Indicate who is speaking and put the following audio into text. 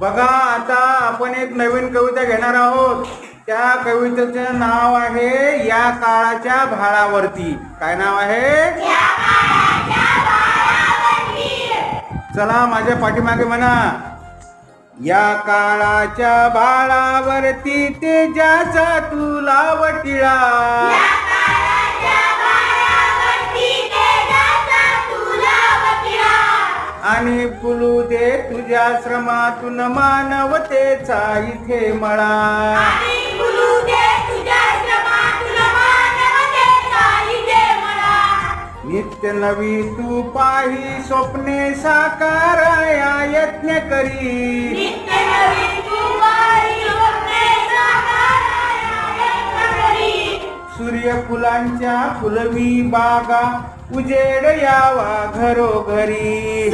Speaker 1: बघा, आता आपण एक नवीन कविता घेणार आहोत. त्या कवितेचे नाव आहे या काळाच्या भाळावरती. काय नाव आहे? चला माझ्या पाठीमागे म्हणा. या काळाच्या भाळावरती तेजाचा तुला वटिळा, आणि फुलू दे तुझ्या श्रमातून मानवतेचा इथे मळा. नित्य नवी तू पाही स्वप्ने साकाराया यत्न करी. सूर्यफुलांच्या फुलवी बागा उजेड यावा घरोघरी.